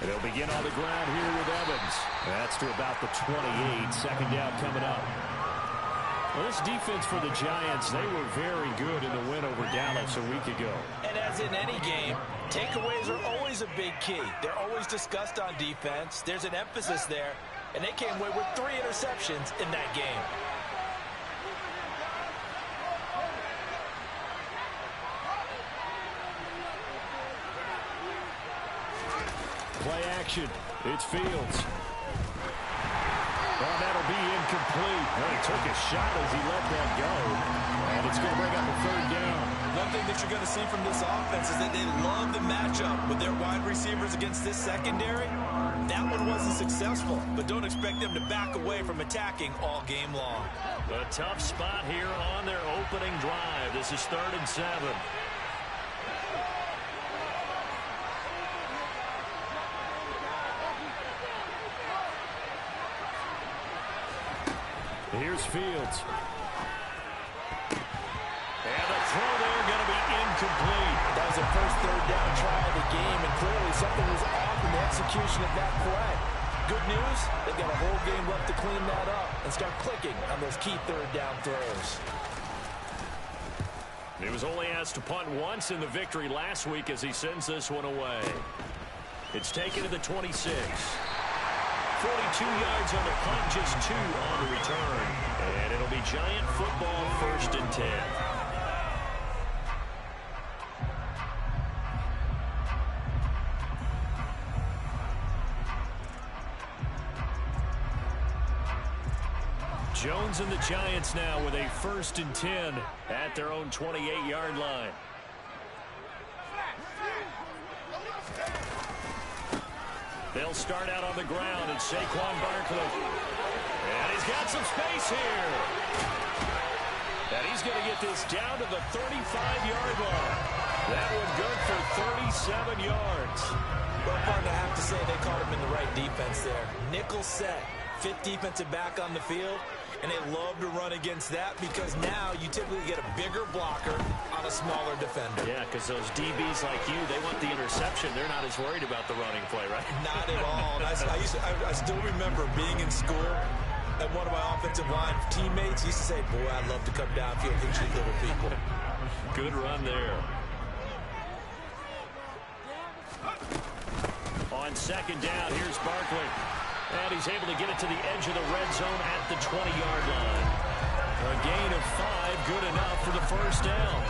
And they'll begin on the ground here with Evans. That's to about the 28. Second down coming up. Well, this defense for the Giants, they were very good in the win over Dallas a week ago. And as in any game, takeaways are always a big key. They're always discussed on defense. There's an emphasis there. And they came away with 3 interceptions in that game. Play action. It's Fields. Well, that'll be incomplete. Well, he took a shot as he let that go. And it's going to bring up a third down. One thing that you're going to see from this offense is that they love the matchup with their wide receivers against this secondary. That one wasn't successful, but don't expect them to back away from attacking all game long. A tough spot here on their opening drive. This is 3rd and 7. Here's Fields. And the throw there going to be incomplete. That was their first 3rd down try of the game, and clearly something was off in the execution of that play. Good news, they've got a whole game left to clean that up and start clicking on those key 3rd down throws. He was only asked to punt once in the victory last week as he sends this one away. It's taken to the 26. 42 yards on the punt, just 2 on the return. And it'll be Giant football, 1st and 10. Jones and the Giants now with a 1st and 10 at their own 28-yard line. They'll start out on the ground, and Saquon Barkley. And he's got some space here. And he's going to get this down to the 35-yard line. That one good for 37 yards. Well, partner, I have to say they caught him in the right defense there. Nickel set, 5th defensive back on the field. And they love to run against that because now you typically get a bigger blocker on a smaller defender. Yeah, because those DBs like you, they want the interception. They're not as worried about the running play, right? Not at all. I still remember being in school, and one of my offensive line teammates used to say, boy, I'd love to come downfield and hit you little people. Good run there. On 2nd down, here's Barkley. And he's able to get it to the edge of the red zone at the 20-yard line. A gain of 5, good enough for the 1st down.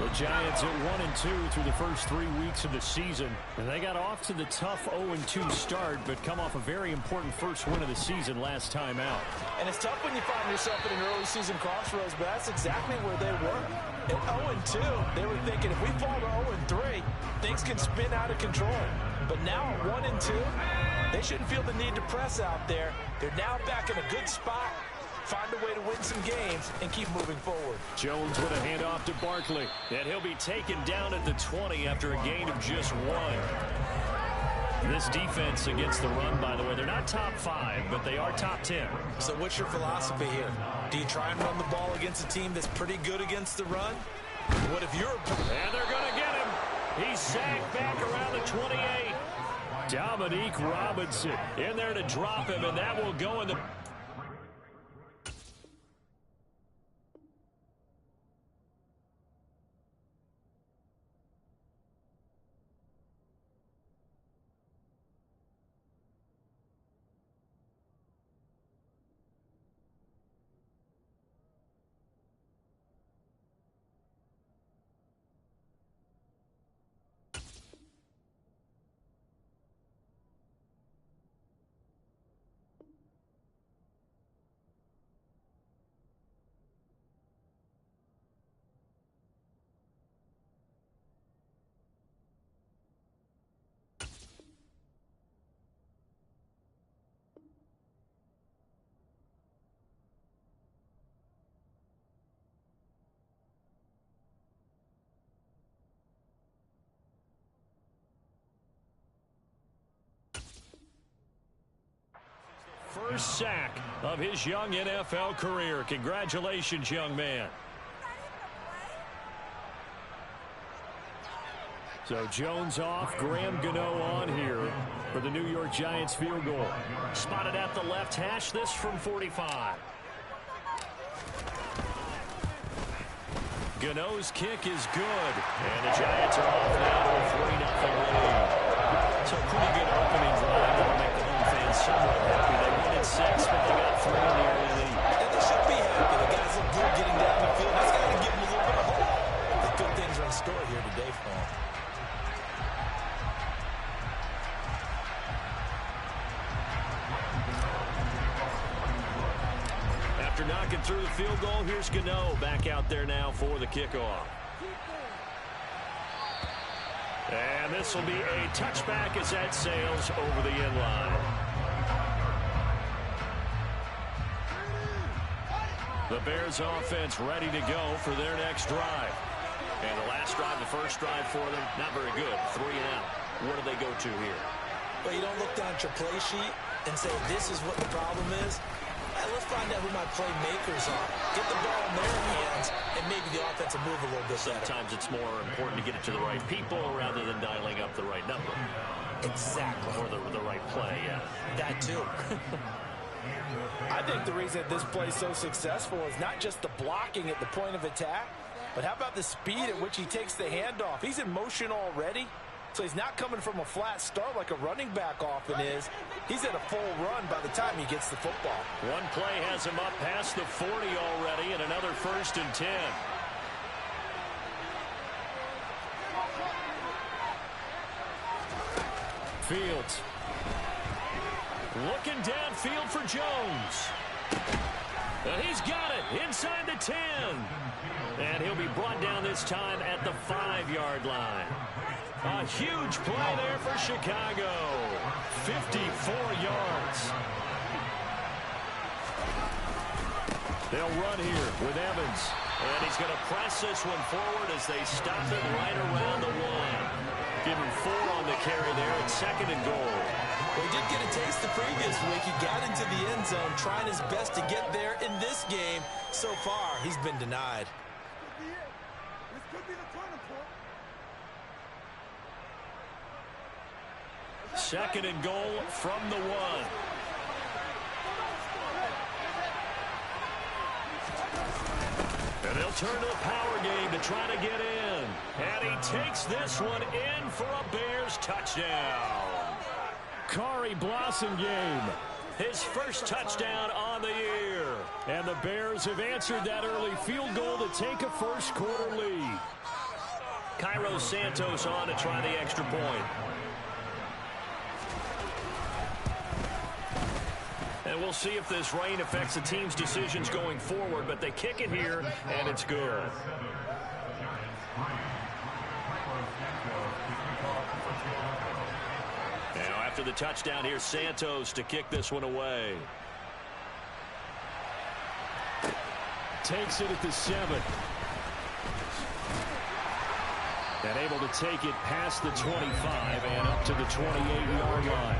The Giants at 1-2 through the first 3 weeks of the season. And they got off to the tough 0-2 start, but come off a very important first win of the season last time out. And it's tough when you find yourself at an early season crossroads, but that's exactly where they were. At 0-2, they were thinking if we fall to 0-3, things can spin out of control. But now at 1-2, they shouldn't feel the need to press out there. They're now back in a good spot. Find a way to win some games and keep moving forward. Jones with a handoff to Barkley. And he'll be taken down at the 20 after a gain of just 1. This defense against the run, by the way, they're not top 5, but they are top 10. So what's your philosophy here? Do you try and run the ball against a team that's pretty good against the run? What if you're... And they're going to get him. He's sacked back around the 28. Dominique Robinson in there to drop him, and that will go in the... First sack of his young NFL career. Congratulations, young man. So Jones off, Graham Gano on here for the New York Giants field goal. Spotted at the left hash, this from 45. Gano's kick is good, and the Giants are off now to a 3-0 lead. So pretty good opening drive that'll make the home fans somewhat happy. They wanted 6, but they got 3 in the early lead. And they should be happy. The guys look good getting down the field. That's got to give them a little bit of hope. The good things are in store here today for them. After knocking through the field goal, here's Gano back out there now for the kickoff. And this will be a touchback as that sails over the end line. The Bears offense ready to go for their next drive. And the last drive, the first drive for them, not very good. 3 and out. What do they go to here? Well, you don't look down at your play sheet and say, this is what the problem is. Let's find out who my playmakers are. Get the ball in their hands, and maybe the offense will move a little bit better. Sometimes it's more important to get it to the right people rather than dialing up the right number. Exactly. Or the right play, yeah. That too. I think the reason this play is so successful is not just the blocking at the point of attack, but how about the speed at which he takes the handoff? He's in motion already. So he's not coming from a flat start like a running back often is. He's at a full run by the time he gets the football. One play has him up past the 40 already, and another 1st and 10. Fields. Looking downfield for Jones. And he's got it inside the 10. And he'll be brought down this time at the 5-yard line. A huge play there for Chicago. 54 yards. They'll run here with Evans. And he's going to press this one forward as they stop it right around the 1. Give him 4 on the carry there at 2nd and goal. Well, he did get a taste the previous week. He got into the end zone, trying his best to get there in this game. So far, he's been denied. This could be the turning point. 2nd and goal from the 1. And they'll turn to the power game to try to get in. And he takes this one in for a Bears touchdown. Kari Blasingame, his first touchdown on the year. And the Bears have answered that early field goal to take a first quarter lead. Cairo Santos on to try the extra point. And we'll see if this rain affects the team's decisions going forward, but they kick it here, and it's good. Now, after the touchdown, here's Santos to kick this one away. Takes it at the 7. And able to take it past the 25 and up to the 28-yard line.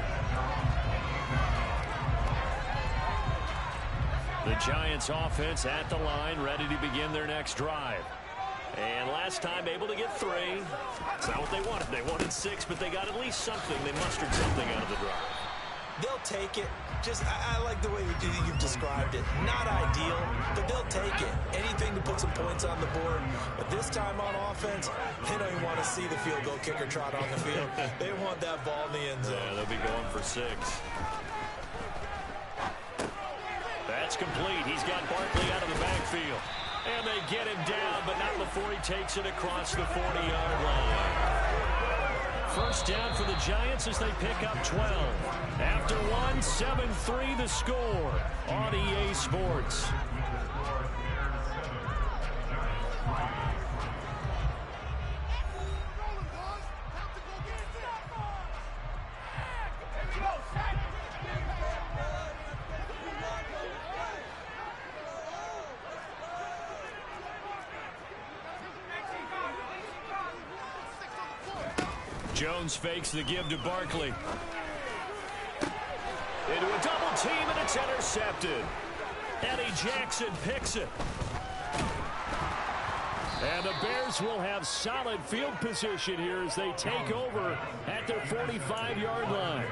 The Giants offense at the line, ready to begin their next drive. And last time able to get 3. That's not what they wanted. They wanted 6, but they got at least something. They mustered something out of the drive. They'll take it. I like the way you've described it. Not ideal, but they'll take it. Anything to put some points on the board. But this time on offense, they don't even want to see the field goal kicker trot on the field. They want that ball in the end zone. Yeah, they'll be going for 6. That's complete. He's got Barkley out of the backfield. And they get him down, but not before he takes it across the 40-yard line. First down for the Giants as they pick up 12. After 1, 7-3 the score on EA Sports. Jones fakes the give to Barkley. Into a double team, and it's intercepted. Eddie Jackson picks it. And the Bears will have solid field position here as they take over at their 45-yard line.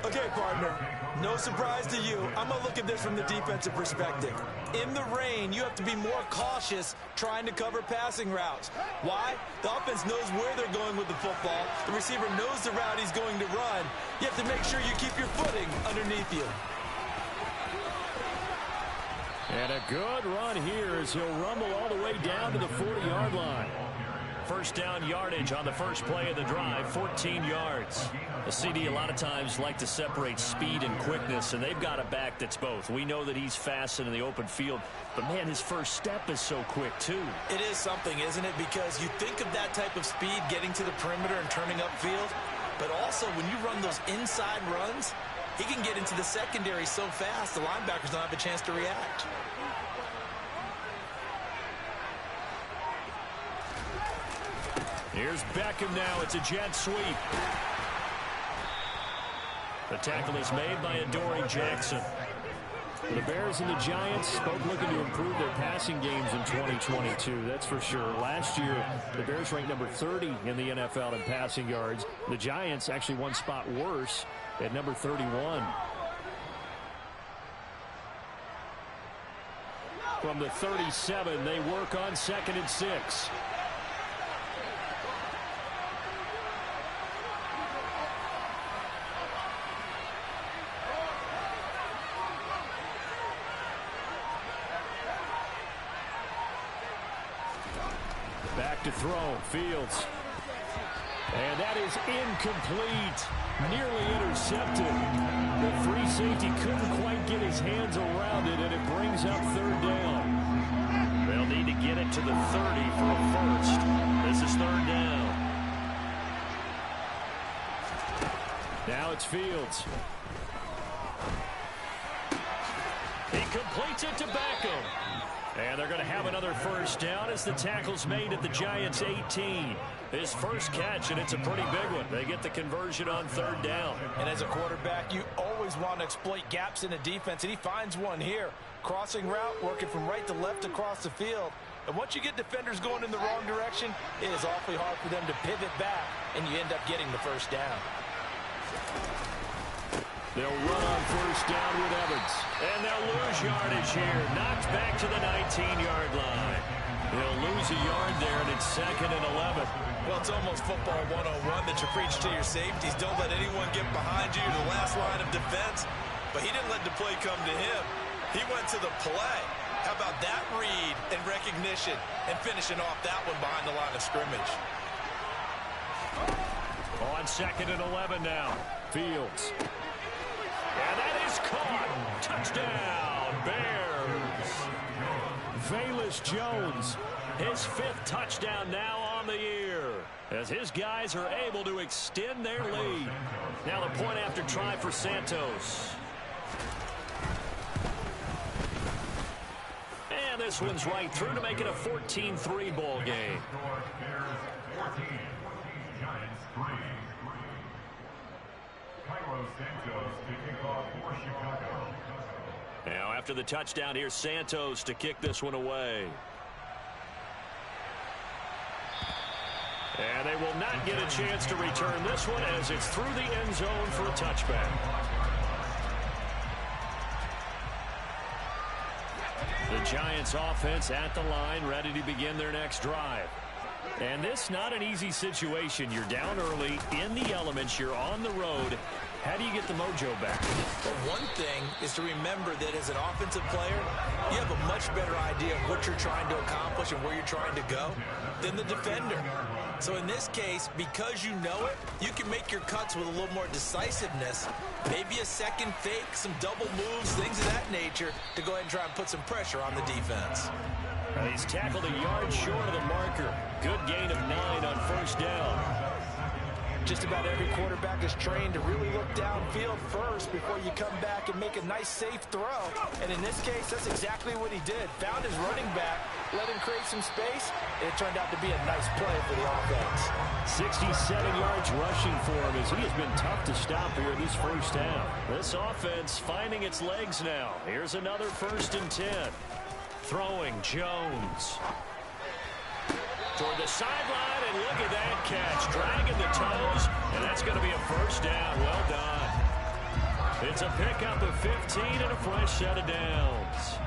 Okay, partner, no surprise to you. I'm going to look at this from the defensive perspective. In the rain, you have to be more cautious trying to cover passing routes. Why? The offense knows where they're going with the football. The receiver knows the route he's going to run. You have to make sure you keep your footing underneath you. And a good run here as he'll rumble all the way down to the 40-yard line. First down yardage on the first play of the drive, 14 yards. The CD a lot of times like to separate speed and quickness, and they've got a back that's both. We know that he's fast in the open field, but, man, his first step is so quick, too. It is something, isn't it? Because you think of that type of speed getting to the perimeter and turning upfield, but also when you run those inside runs, he can get into the secondary so fast the linebackers don't have a chance to react. Here's Beckham now. It's a jet sweep. The tackle is made by Adoree Jackson. The Bears and the Giants both looking to improve their passing games in 2022. That's for sure. Last year, the Bears ranked number 30 in the NFL in passing yards. The Giants actually one spot worse at number 31. From the 37, they work on 2nd and 6. Back to throw, Fields. And that is incomplete. Nearly intercepted. The free safety couldn't quite get his hands around it, and it brings up 3rd down. They'll need to get it to the 30 for a first. This is 3rd down. Now it's Fields. He completes it to Beckham. And they're going to have another first down as the tackle's made at the Giants' 18. His first catch, and it's a pretty big one. They get the conversion on 3rd down. And as a quarterback, you always want to exploit gaps in the defense, and he finds one here. Crossing route, working from right to left across the field. And once you get defenders going in the wrong direction, it is awfully hard for them to pivot back, and you end up getting the first down. They'll run on first down with Evans. And they'll lose yardage here. Knocked back to the 19-yard line. They'll lose a yard there, and it's 2nd and 11. Well, it's almost football 101 that you preach to your safeties. Don't let anyone get behind you, the last line of defense. But he didn't let the play come to him. He went to the play. How about that read and recognition and finishing off that one behind the line of scrimmage? On 2nd and 11 now. Fields. And that is caught. Touchdown, Bears. Velus Jones, his 5th touchdown now on the year, as his guys are able to extend their lead. Now the point after try for Santos. And this one's right through to make it a 14-3 ball game. Now after the touchdown, here's Santos to kick this one away. And they will not get a chance to return this one as it's through the end zone for a touchback. The Giants offense at the line, ready to begin their next drive. And this not an easy situation. You're down early, in the elements, you're on the road. How do you get the mojo back? Well, one thing is to remember that as an offensive player, you have a much better idea of what you're trying to accomplish and where you're trying to go than the defender. So in this case, because you know it, you can make your cuts with a little more decisiveness. Maybe a second fake, some double moves, things of that nature to go ahead and try and put some pressure on the defense. He's tackled a yard short of the marker. Good gain of 9 on first down. Just about every quarterback is trained to really look downfield first before you come back and make a nice, safe throw. And in this case, that's exactly what he did. Found his running back, let him create some space, and it turned out to be a nice play for the offense. 67 yards rushing for him as he has been tough to stop here in this first half. This offense finding its legs now. Here's another 1st and 10. Throwing Jones. toward the sideline, and look at that catch. Dragging the toes, and that's going to be a first down. Well done. It's a pickup of 15 and a fresh set of downs.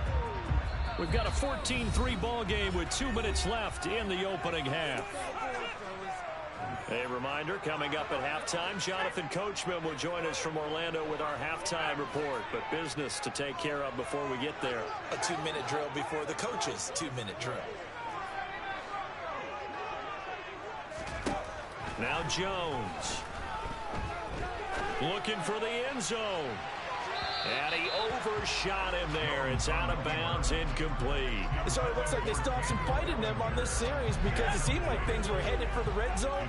We've got a 14-3 ball game with 2 minutes left in the opening half. A reminder, coming up at halftime, Jonathan Coachman will join us from Orlando with our halftime report. But business to take care of before we get there. A 2-minute drill before the coach's 2-minute drill. Now Jones. Looking for the end zone. And he overshot him there. It's out of bounds, incomplete. So it looks like they still have some fight in them on this series because it seemed like things were headed for the red zone.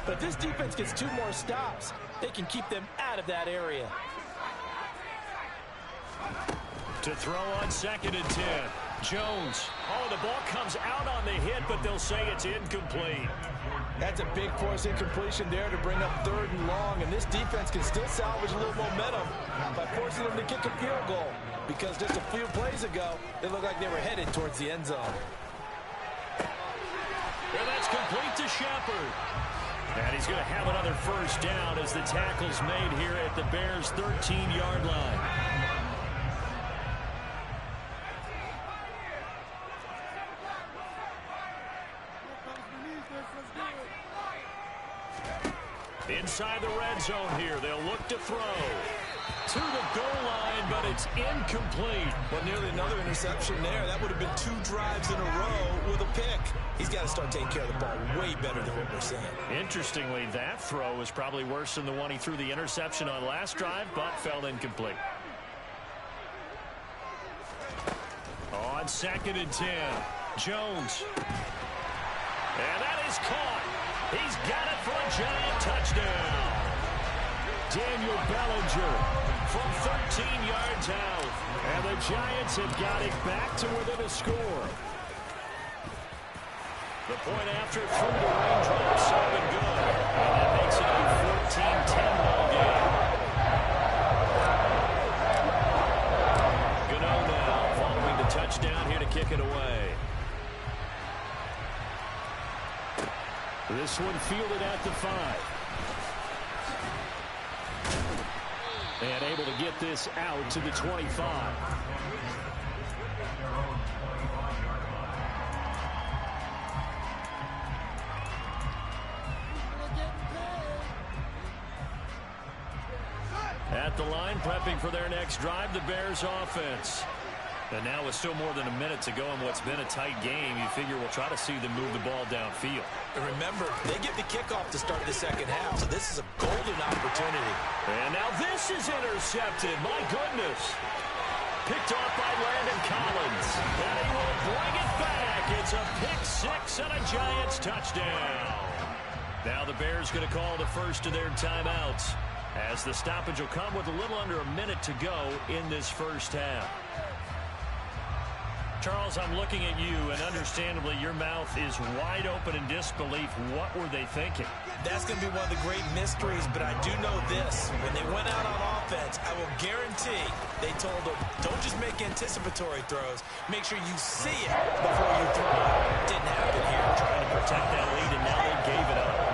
But this defense gets 2 more stops. They can keep them out of that area. To throw on 2nd and 10. Jones. Oh, the ball comes out on the hit, but they'll say it's incomplete. That's a big force incompletion there to bring up 3rd and long, and this defense can still salvage a little momentum by forcing them to kick a field goal because just a few plays ago, it looked like they were headed towards the end zone. And that's complete to Shepard. And he's going to have another first down as the tackle's made here at the Bears' 13-yard line. Inside the red zone here, they'll look to throw. To the goal line, but it's incomplete. Well, nearly another interception there. That would have been 2 drives in a row with a pick. He's got to start taking care of the ball way better than what we're seeing. Interestingly, that throw was probably worse than the one he threw the interception on last drive, but fell incomplete. On 2nd and 10, Jones. And that is caught. He's got it for a giant touchdown. Daniel Bellinger from 13 yards out. And the Giants have got it back to within a score. The point after through the raindrops, so good. And that makes it a 14-10 ball game. Gano now following the touchdown here to kick it away. This one fielded at the 5. And able to get this out to the 25. At the line, prepping for their next drive, the Bears offense. And now with still more than a minute to go in what's been a tight game, you figure we'll try to see them move the ball downfield. And remember, they get the kickoff to start the second half, so this is a golden opportunity. And now this is intercepted. My goodness. Picked off by Landon Collins. And he will bring it back. It's a pick 6 and a Giants touchdown. Now the Bears going to call the first of their timeouts, as the stoppage will come with a little under a minute to go in this first half. Charles, I'm looking at you, and understandably, your mouth is wide open in disbelief. What were they thinking? That's going to be one of the great mysteries, but I do know this. When they went out on offense, I will guarantee they told them, don't just make anticipatory throws. Make sure you see it before you throw it. Didn't happen here. Trying to protect that lead, and now they gave it up.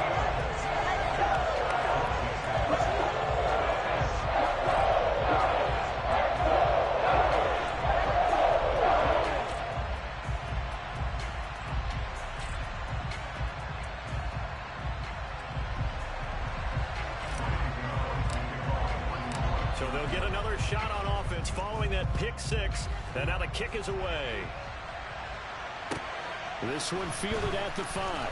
So they'll get another shot on offense following that pick 6. And now the kick is away. This one fielded at the 5.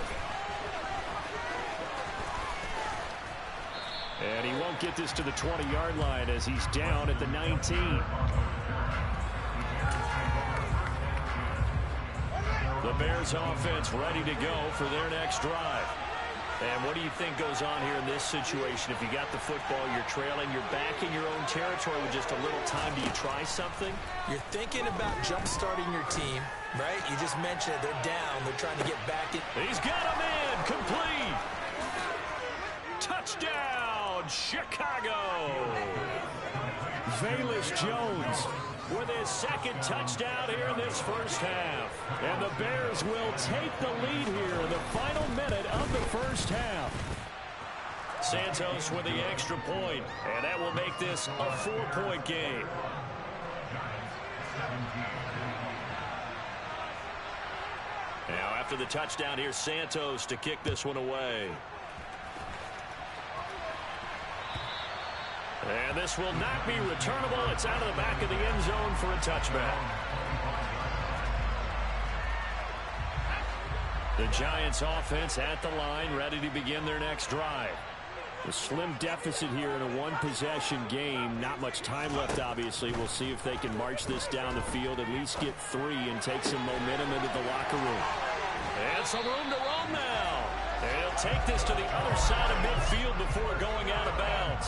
And he won't get this to the 20-yard line as he's down at the 19. The Bears offense ready to go for their next drive. And what do you think goes on here in this situation? If you got the football, you're trailing, you're back in your own territory with just a little time. Do you try something? You're thinking about jump-starting your team, right? You just mentioned it. They're down. They're trying to get back in. He's got him in. Complete. Touchdown, Chicago. Velus Jones with his second touchdown here in this first half. And the Bears will take the lead here in the final minute of the first half. Santos with the extra point, and that will make this a 4-point game. Now after the touchdown, here's Santos to kick this one away. And this will not be returnable. It's out of the back of the end zone for a touchback. The Giants offense at the line, ready to begin their next drive. A slim deficit here in a one-possession game. Not much time left, obviously. We'll see if they can march this down the field, at least get 3 and take some momentum into the locker room. And some room to roam now. And he'll take this to the other side of midfield before going out of bounds.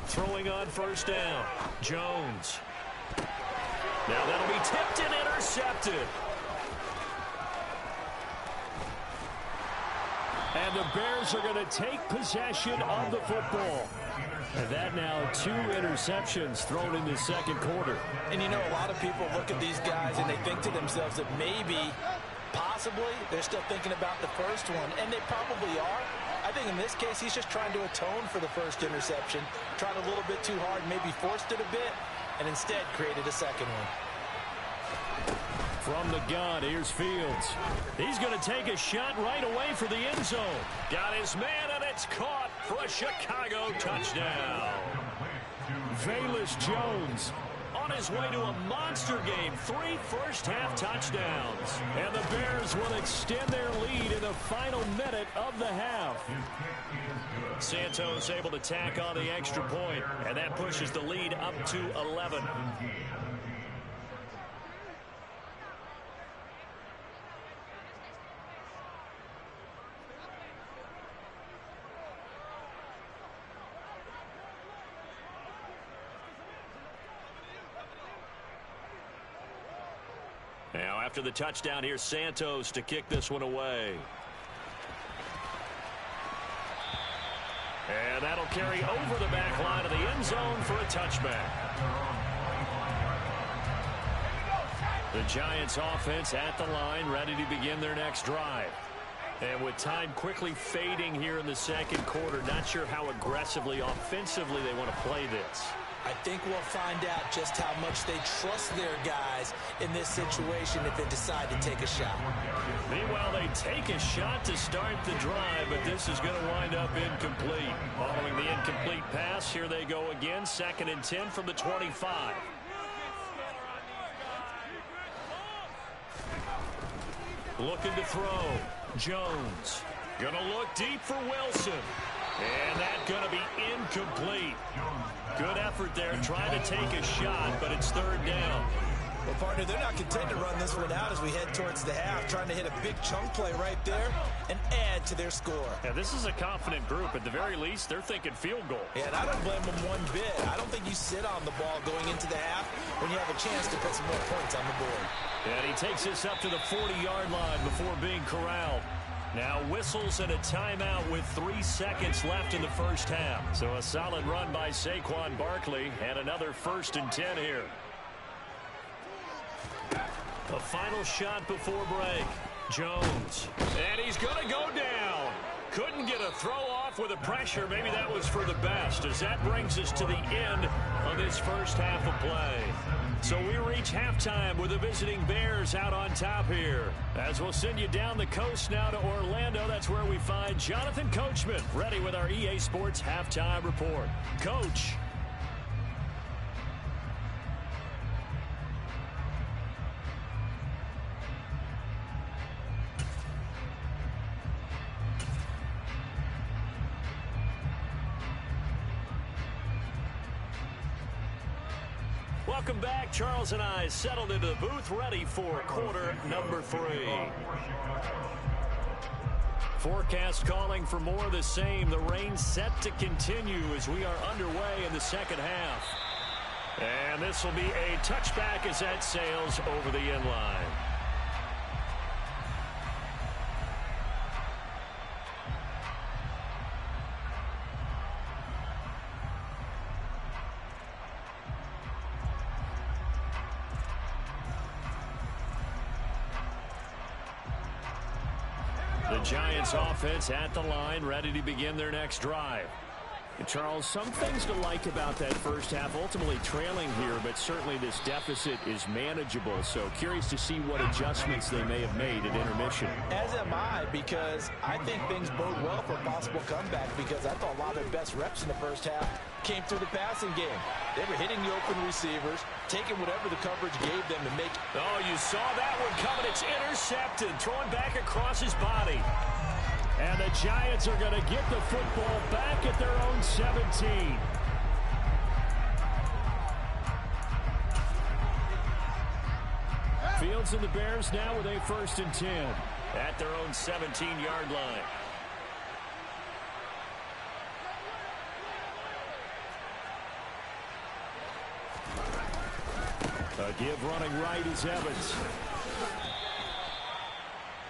Throwing on first down, Jones. Now that'll be tipped and intercepted. And the Bears are going to take possession of the football. And that now 2 interceptions thrown in the second quarter. And you know, a lot of people look at these guys and they think to themselves that maybe, possibly, they're still thinking about the first one. And they probably are. I think in this case, he's just trying to atone for the first interception. Tried a little bit too hard, maybe forced it a bit, and instead created a second one. From the gun, here's Fields. He's going to take a shot right away for the end zone. Got his man, and it's caught for a Chicago touchdown. Velus Jones on his way to a monster game. 3 first-half touchdowns. And the Bears will extend their lead in the final minute of the half. Santos able to tack on the extra point, and that pushes the lead up to 11. Now after the touchdown, here's Santos to kick this one away. And that'll carry over the back line of the end zone for a touchback. The Giants offense at the line, ready to begin their next drive. And with time quickly fading here in the second quarter, not sure how aggressively, offensively they want to play this. I think we'll find out just how much they trust their guys in this situation if they decide to take a shot. Meanwhile, they take a shot to start the drive, but this is going to wind up incomplete. Following the incomplete pass, here they go again, 2nd and 10 from the 25. Looking to throw. Jones. Going to look deep for Wilson. And that's going to be incomplete. Good effort there, trying to take a shot, but it's 3rd down. Well, partner, they're not content to run this one out as we head towards the half, trying to hit a big chunk play right there and add to their score. Yeah, this is a confident group. At the very least, they're thinking field goal. Yeah, and I don't blame them one bit. I don't think you sit on the ball going into the half when you have a chance to put some more points on the board. And he takes this up to the 40-yard line before being corralled. Now whistles and a timeout with 3 seconds left in the first half. So a solid run by Saquon Barkley and another 1st and 10 here. A final shot before break. Jones. And he's going to go down. Couldn't get a throw off with the pressure. Maybe that was for the best, as that brings us to the end of this first half of play. So we reach halftime with the visiting Bears out on top here. As we'll send you down the coast now to Orlando, that's where we find Jonathan Coachman, ready with our EA Sports Halftime Report. Coach. Welcome back. Charles and I settled into the booth, ready for quarter number 3. Forecast calling for more of the same. The rain set to continue as we are underway in the second half. And this will be a touchback as that sails over the end line. The Giants offense at the line, ready to begin their next drive. And Charles, some things to like about that first half, ultimately trailing here, but certainly this deficit is manageable. So curious to see what adjustments they may have made at intermission. As am I, because I think things bode well for a possible comeback, because I thought a lot of their best reps in the first half came through the passing game. They were hitting the open receivers, taking whatever the coverage gave them to make. Oh, you saw that one coming. It's intercepted, throwing back across his body. And the Giants are going to get the football back at their own 17. Fields and the Bears now with a 1st and 10 at their own 17-yard line. A give running right is Evans.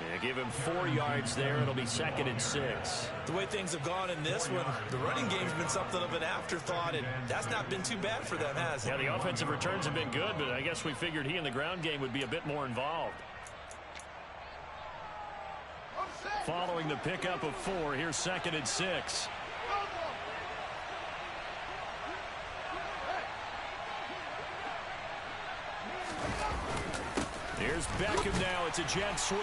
Yeah, give him 4 yards there. It'll be 2nd and 6. The way things have gone in this one, the running game's been something of an afterthought, and that's not been too bad for them, has it? Yeah, the offensive returns have been good, but I guess we figured he in the ground game would be a bit more involved. Following the pickup of 4, here's 2nd and 6. Here's Beckham now. It's a jet sweep.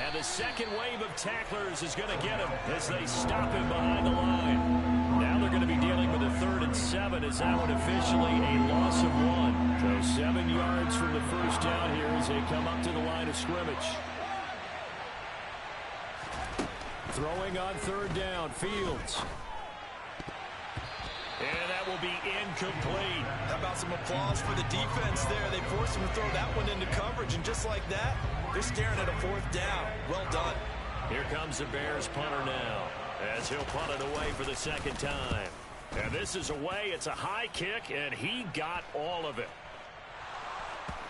And the second wave of tacklers is going to get him as they stop him behind the line. Now they're going to be dealing with a 3rd and 7 as that one officially a loss of 1. So 7 yards from the first down here as they come up to the line of scrimmage. Throwing on 3rd down, Fields. And that will be incomplete. How about some applause for the defense there? They forced him to throw that one into coverage, and just like that, they're staring at a 4th down. Well done. Here comes the Bears punter now as he'll punt it away for the 2nd time. And this is away. It's a high kick, and he got all of it.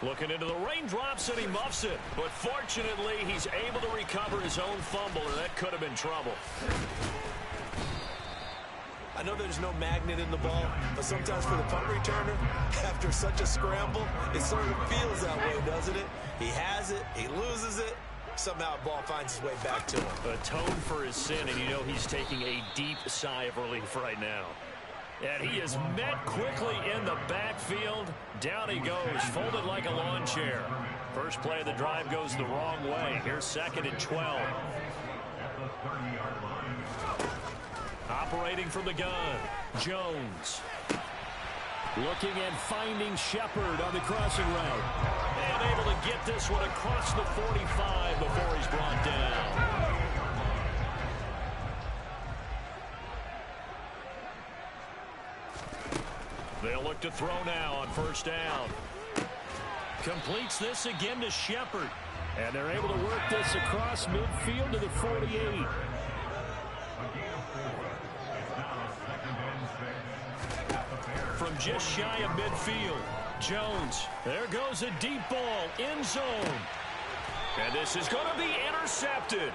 Looking into the raindrops, and he muffs it. But fortunately, he's able to recover his own fumble, and that could have been trouble. I know there's no magnet in the ball, but sometimes for the punt returner, after such a scramble, it sort of feels that way, doesn't it? He has it, he loses it, somehow the ball finds its way back to him. Atone for his sin, and you know he's taking a deep sigh of relief right now. And he is met quickly in the backfield. Down he goes, folded like a lawn chair. First play of the drive goes the wrong way. Here's 2nd and 12. Operating from the gun, Jones. Looking and finding Shepard on the crossing route. And able to get this one across the 45 before he's brought down. They'll look to throw now on 1st down. Completes this again to Shepard. And they're able to work this across midfield to the 48. From just shy of midfield, Jones. There goes a deep ball, end zone. And this is going to be intercepted.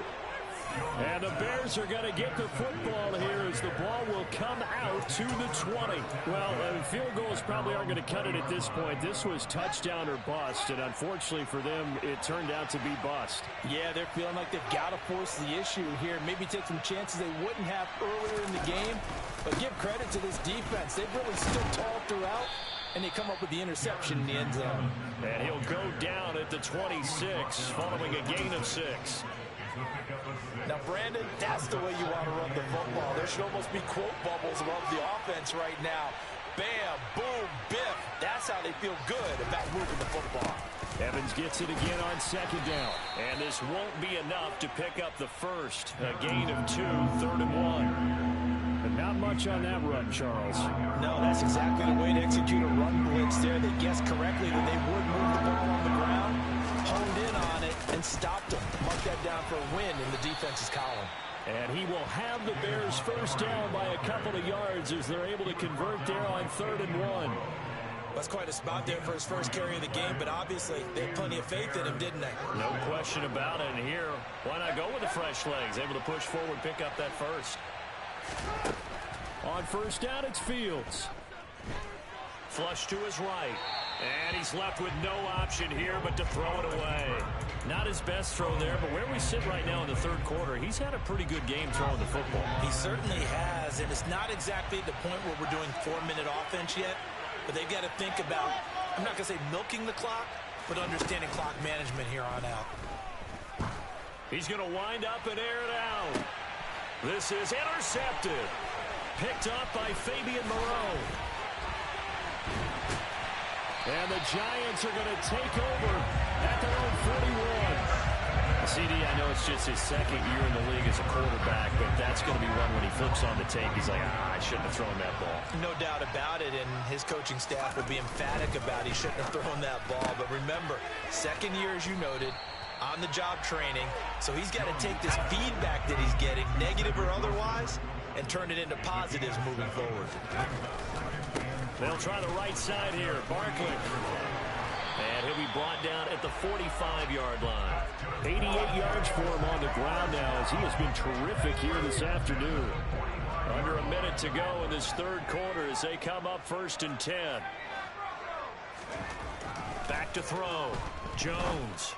And the Bears are going to get the football here as the ball will come out to the 20. Well, field goals probably aren't going to cut it at this point. This was touchdown or bust, and unfortunately for them, it turned out to be bust. Yeah, they're feeling like they've got to force the issue here. Maybe take some chances they wouldn't have earlier in the game. But give credit to this defense. They've really stood tall throughout, and they come up with the interception in the end zone. And he'll go down at the 26, following a gain of 6. Now, Brandon, that's the way you want to run the football. There should almost be quote bubbles above the offense right now. Bam, boom, biff. That's how they feel good about moving the football. Evans gets it again on 2nd down. And this won't be enough to pick up the first. A gain of 2, 3rd and 1. But not much on that run, Charles. No, that's exactly the way to execute a run blitz there. They guessed correctly that they would move the ball on the ground, honed in on it, and stopped them. Mark that down for a win in the defense's column. And he will have the Bears 1st down by a couple of yards as they're able to convert there on 3rd and 1. That's quite a spot there for his first carry of the game, but obviously they had plenty of faith in him, didn't they? No question about it. And here, why not go with the fresh legs? Able to push forward, pick up that first. On first down, it's Fields. Flush to his right. And he's left with no option here but to throw it away. Not his best throw there, but where we sit right now in the third quarter, he's had a pretty good game throwing the football. He certainly has, and it's not exactly the point where we're doing 4-minute offense yet, but they've got to think about, I'm not going to say milking the clock, but understanding clock management here on out. He's going to wind up and air it out. This is intercepted. Picked up by Fabian Moreau. And the Giants are going to take over at their own 41. CD, I know it's just his second year in the league as a quarterback, but that's going to be one when he flips on the tape. He's like, I shouldn't have thrown that ball. No doubt about it, and his coaching staff would be emphatic about he shouldn't have thrown that ball. But remember, second year, as you noted, on-the-job training, so he's got to take this feedback that he's getting, negative or otherwise, and turn it into positives moving forward. They'll try the right side here. Barkley. And he'll be brought down at the 45-yard line. 88 yards for him on the ground now as he has been terrific here this afternoon. Under a minute to go in this third quarter as they come up 1st and 10. Back to throw. Jones.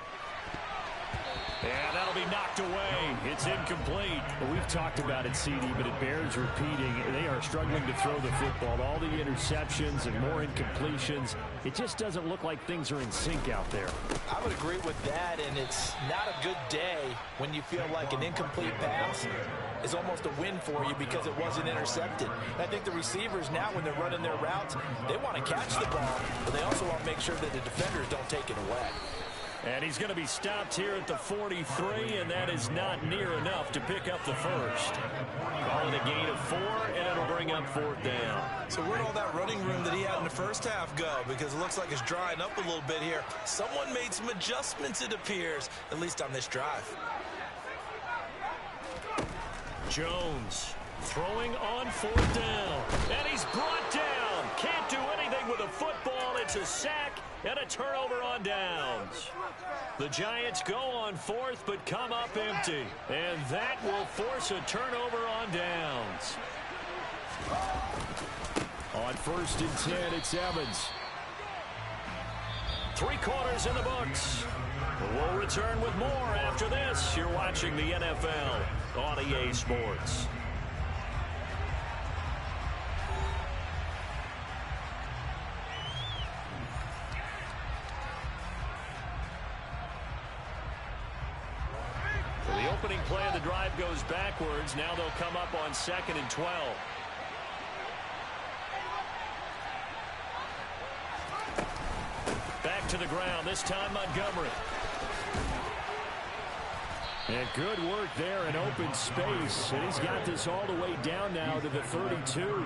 And that'll be knocked away. It's incomplete. Well, we've talked about it, CD, but it bears repeating. They are struggling to throw the football. All the interceptions and more incompletions. It just doesn't look like things are in sync out there. I would agree with that, and it's not a good day when you feel like an incomplete pass is almost a win for you because it wasn't intercepted. And I think the receivers now, when they're running their routes, they want to catch the ball, but they also want to make sure that the defenders don't take it away. And he's going to be stopped here at the 43, and that is not near enough to pick up the first. Call it a gain of 4, and it'll bring up 4th down. So where'd all that running room that he had in the first half go? Because it looks like it's drying up a little bit here. Someone made some adjustments, it appears, at least on this drive. Jones throwing on 4th down, and he's brought down. Can't do anything with a football. It's a sack and a turnover on downs. The Giants go on 4th but come up empty, and that will force a turnover on downs. On 1st and 10, it's Evans. 3 quarters in the books. We'll return with more after this. You're watching the NFL on EA Sports. The opening play of the drive goes backwards. Now they'll come up on 2nd and 12. Back to the ground, this time Montgomery. And good work there in open space. And he's got this all the way down now to the 32.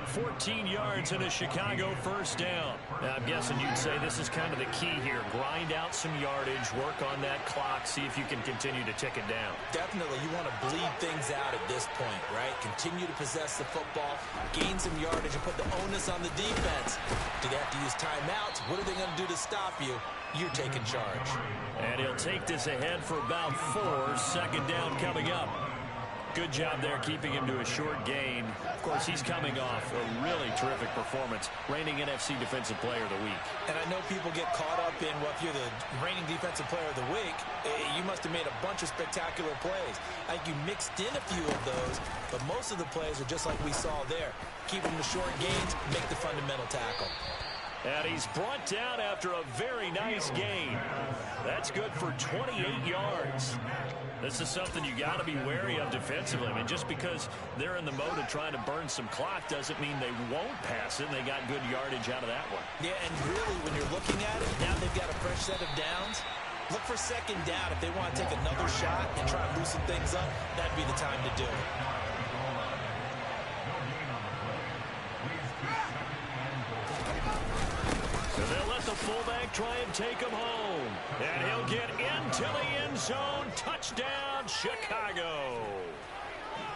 14 yards and a Chicago first down. Now, I'm guessing you'd say this is kind of the key here. Grind out some yardage, work on that clock, see if you can continue to tick it down. Definitely, you want to bleed things out at this point, right? Continue to possess the football, gain some yardage, and put the onus on the defense. Do they have to use timeouts? What are they going to do to stop you? You're taking charge. And he'll take this ahead for about 4. 2nd down coming up. Good job there keeping him to a short gain. Of course, he's coming off a really terrific performance, reigning NFC Defensive Player of the Week. And I know people get caught up in, well, if you're the reigning Defensive Player of the Week, you must have made a bunch of spectacular plays. I think you mixed in a few of those, but most of the plays are just like we saw there. Keep them to short gains, make the fundamental tackle. And he's brought down after a very nice gain. That's good for 28 yards. This is something you got to be wary of defensively. I mean, just because they're in the mode of trying to burn some clock doesn't mean they won't pass it. They got good yardage out of that one. Yeah, and really, when you're looking at it, now they've got a fresh set of downs. Look for 2nd down. If they want to take another shot and try and loosen things up, that'd be the time to do it. So they'll let the fullback try and take him home. And he'll get into the end zone. Touchdown, Chicago.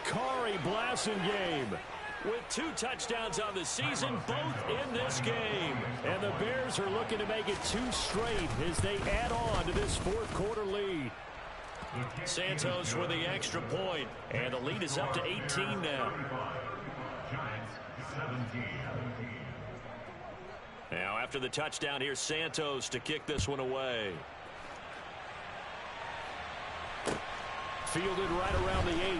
Corey Blasingame with 2 touchdowns on the season, both in this game. And the Bears are looking to make it 2 straight as they add on to this fourth quarter lead. Santos with the extra point, and the lead is up to 18 now. Now after the touchdown, here's Santos to kick this one away. Fielded right around the 8.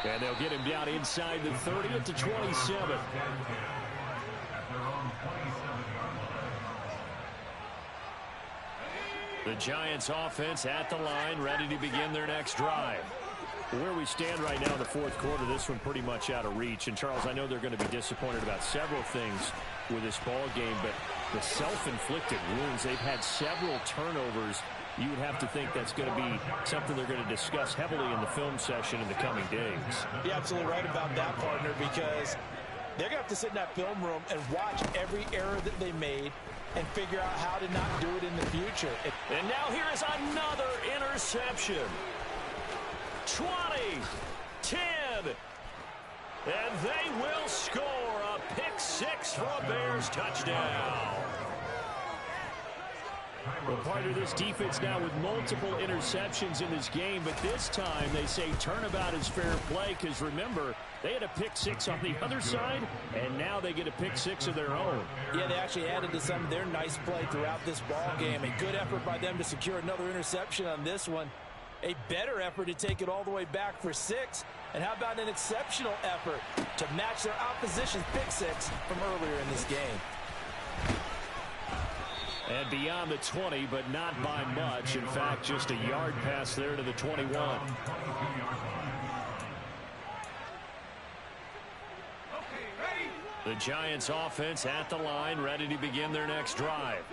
And they'll get him down inside the 30 to 27. The Giants offense at the line, ready to begin their next drive. Where we stand right now in the fourth quarter, this one pretty much out of reach. And, Charles, I know they're going to be disappointed about several things with this ball game, but the self-inflicted wounds, they've had several turnovers. You would have to think that's going to be something they're going to discuss heavily in the film session in the coming days. You're absolutely right about that, partner, because they're going to have to sit in that film room and watch every error that they made and figure out how to not do it in the future. And now here is another interception. 20, 10, and they will score a pick-6 for a Bears touchdown. Well, part of this defense now with multiple interceptions in this game, but this time they say turnabout is fair play because, remember, they had a pick-6 on the other side, and now they get a pick-6 of their own. Yeah, they actually added to some of their nice play throughout this ball game. A good effort by them to secure another interception on this one. A better effort to take it all the way back for 6. And how about an exceptional effort to match their opposition's pick-6 from earlier in this game. And beyond the 20, but not by much. In fact, just a yard pass there to the 21. The Giants offense at the line, ready to begin their next drive.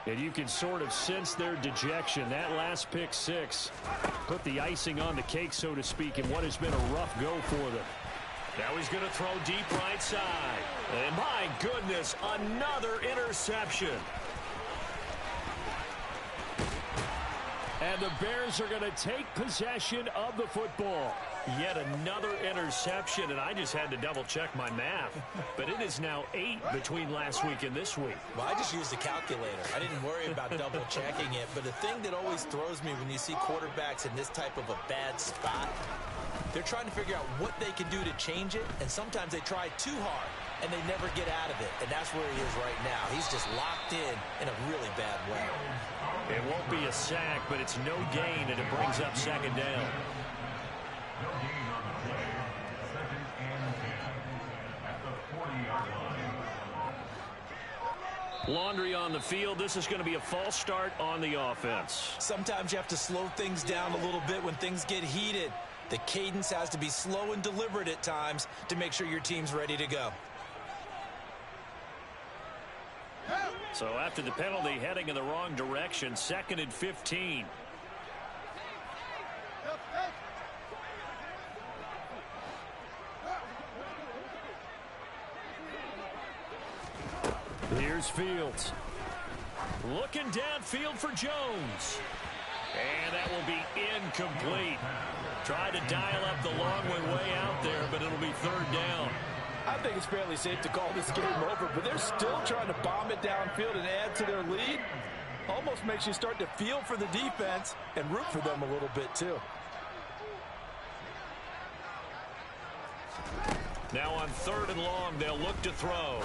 And you can sort of sense their dejection. That last pick-6 put the icing on the cake, so to speak, in what has been a rough go for them. Now he's going to throw deep right side. And my goodness, another interception. And the Bears are going to take possession of the football. Yet another interception, and I just had to double-check my math. But it is now 8 between last week and this week. Well, I just used a calculator. I didn't worry about double-checking it. But the thing that always throws me when you see quarterbacks in this type of a bad spot, they're trying to figure out what they can do to change it, and sometimes they try too hard, and they never get out of it. And that's where he is right now. He's just locked in a really bad way. It won't be a sack, but it's no gain, and it brings up second down. No gain on the play. 2nd and 10 at the 40-yard line. Laundry on the field. This is going to be a false start on the offense. Sometimes you have to slow things down a little bit when things get heated. The cadence has to be slow and deliberate at times to make sure your team's ready to go. So after the penalty, heading in the wrong direction, 2nd and 15. Here's Fields. Looking downfield for Jones. And that will be incomplete. Tried to dial up the long one way out there, but it'll be 3rd down. I think it's fairly safe to call this game over, but they're still trying to bomb it downfield and add to their lead. Almost makes you start to feel for the defense and root for them a little bit, too. Now on 3rd and long, they'll look to throw.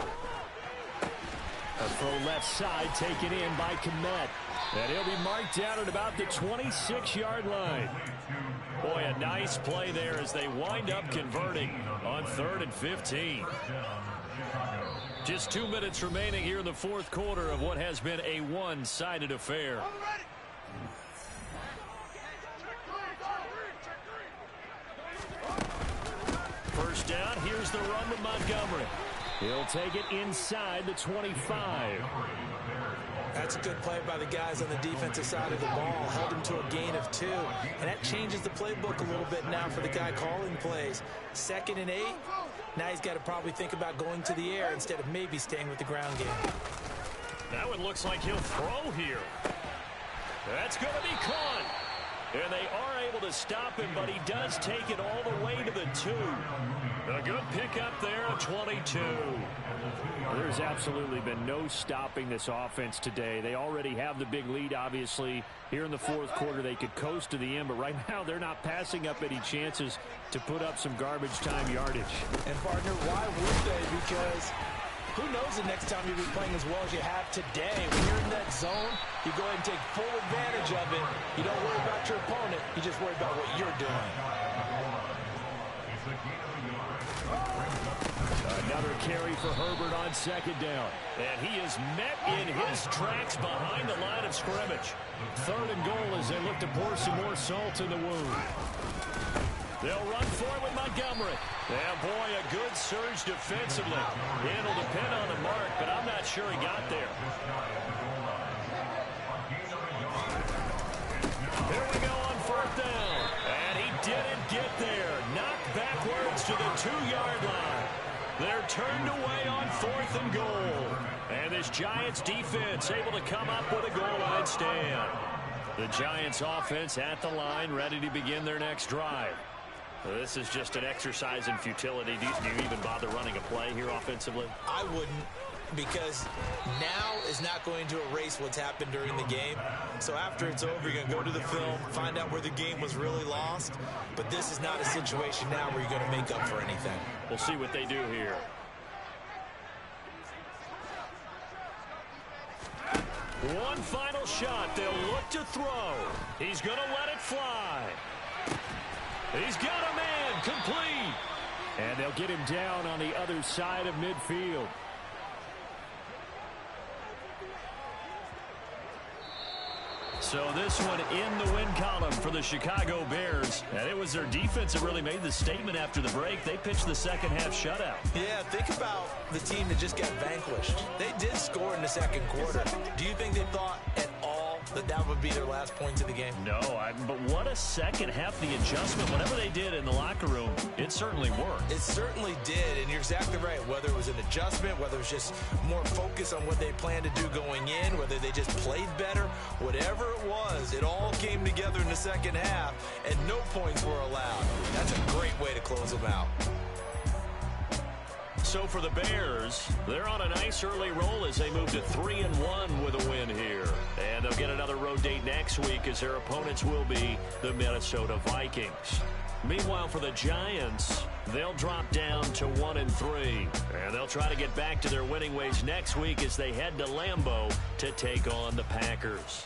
A throw left side taken in by Kmet. And he'll be marked down at about the 26-yard line. Boy, a nice play there as they wind up converting on 3rd and 15. Just 2 minutes remaining here in the fourth quarter of what has been a one-sided affair. First down, here's the run to Montgomery. He'll take it inside the 25. That's a good play by the guys on the defensive side of the ball. Held him to a gain of 2. And that changes the playbook a little bit now for the guy calling plays. 2nd and 8. Now he's got to probably think about going to the air instead of maybe staying with the ground game. Now it looks like he'll throw here. That's going to be caught. And they are able to stop him, but he does take it all the way to the 2. A good pickup there of 22. There's absolutely been no stopping this offense today. They already have the big lead, obviously. Here in the fourth quarter, they could coast to the end, but right now they're not passing up any chances to put up some garbage time yardage. And, partner, why would they? Because who knows the next time you'll be playing as well as you have today. When you're in that zone, you go ahead and take full advantage of it. You don't worry about your opponent. You just worry about what you're doing. Another carry for Herbert on second down. And he is met in his tracks behind the line of scrimmage. 3rd and goal as they look to pour some more salt in the wound. They'll run for it with Montgomery. And, boy, a good surge defensively. It'll depend on the mark, but I'm not sure he got there. Here we go on 4th down. And he didn't get there. Knocked backwards to the 2-yard line. They're turned away on 4th and goal. And this Giants defense able to come up with a goal line stand. The Giants offense at the line, ready to begin their next drive. This is just an exercise in futility. Do you even bother running a play here offensively? I wouldn't, because now is not going to erase what's happened during the game. So after it's over, you're going to go to the film, find out where the game was really lost. But this is not a situation now where you're going to make up for anything. We'll see what they do here. One final shot. They'll look to throw. He's going to let it fly. He's got a man complete. And they'll get him down on the other side of midfield. So this one in the win column for the Chicago Bears. And it was their defense that really made the statement after the break. They pitched the second half shutout. Yeah, think about the team that just got vanquished. They did score in the second quarter. Do you think they thought at all that would be their last points of the game? No, but what a second half. The adjustment, whatever they did in the locker room, it certainly worked. It certainly did, and you're exactly right. Whether it was an adjustment, whether it was just more focus on what they planned to do going in, whether they just played better, whatever it was, it all came together in the second half, and no points were allowed. That's a great way to close them out. So for the Bears, they're on a nice early roll as they move to 3-1 with a win here. And they'll get another road date next week as their opponents will be the Minnesota Vikings. Meanwhile, for the Giants, they'll drop down to 1-3. And they'll try to get back to their winning ways next week as they head to Lambeau to take on the Packers.